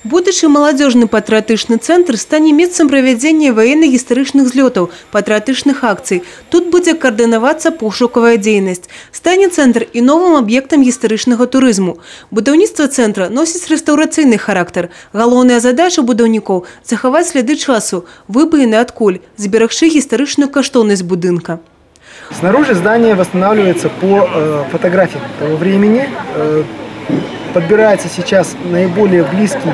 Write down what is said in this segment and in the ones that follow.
Будучи молодежный патрыятычны центр стане месцам правядзення военно-гістарычных злётаў, патрыятычных акцый. Тут будзе каардынавацца пошукавая дзейнасць. Стане центр і новым аб'ектам гістарычнага турызму. Будаўніцтва центра носіць рэстаўрацыйны характар. Галоўная задача будаўнікоў – захаваць сляды часу, выбаены адкуль, зберагчы гістарычную каштоўнасць будынка. Снаружи здание восстанавливается по фотографиям того времени. Подбирается сейчас наиболее близкий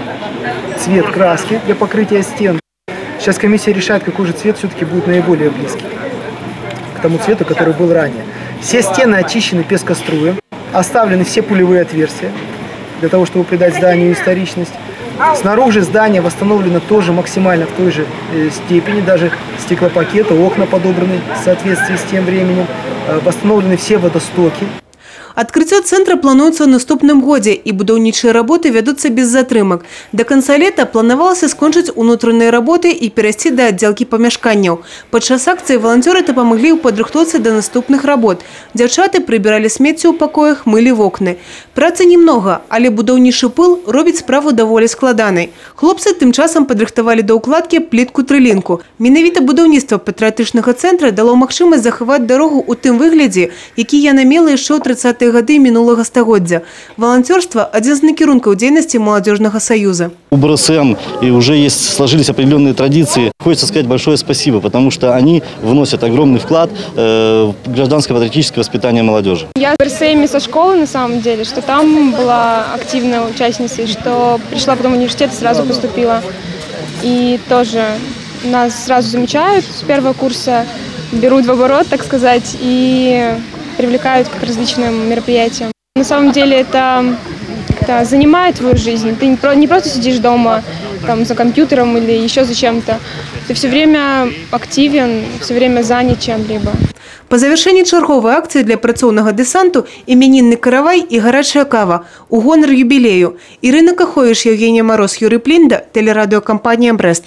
цвет краски для покрытия стен. Сейчас комиссия решает, какой же цвет все-таки будет наиболее близкий к тому цвету, который был ранее. Все стены очищены пескоструем, оставлены все пулевые отверстия для того, чтобы придать зданию историчность. Снаружи здание восстановлено тоже максимально в той же степени, даже стеклопакеты, окна подобраны в соответствии с тем временем, восстановлены все водостоки. Открытие центра плануецца ў наступным годзе, і будаўнічыя работы вядуцца без затрымак. До конца лета планавалася скончыць унутраныя работы і перайсці да аддзелкі памяшканняў. Падчас акцыі валанцёры дапамаглі ў падрыхтоўцы да наступных работ. Дзяўчаты прыбіралі смецце ў пакоях, мылі вокны. Працы немного, але будаўнічы пыл робіць справу даволі складанай. Хлопцы тым часам падрыхтавалі да ўкладкі плітку-трылінку. Менавіта будаўніцтва патрыятычнага цэнтра дало магчымасць захаваць дарогу ў тым выглядзе, які яна мела яшчэ ў 30-е годы минулого стагоддзя. Волонтерство – один из накірункаў дзейнасці Молодежного союза. У БРСМ и уже сложились определенные традиции. Хочется сказать большое спасибо, потому что они вносят огромный вклад в гражданско-патриотическое воспитание молодежи. Я в БРСМ со школы на самом деле, что там была активной участницей, что пришла потом в университет и сразу поступила. И тоже нас сразу замечают с первого курса, берут в оборот, так сказать, и привлекают к различным мероприятиям. На самом деле это занимает твою жизнь. Ты не просто сидишь дома там, за компьютером или еще за чем-то. Ты все время активен, все время занят чем-либо. По завершении чарговой акции для працоўнага дэсанту именинный каравай и горячая кава у гонар юбилею. Ирина Кахович, Евгения Мороз, Юрий Плинда, телерадиокомпания «Брест».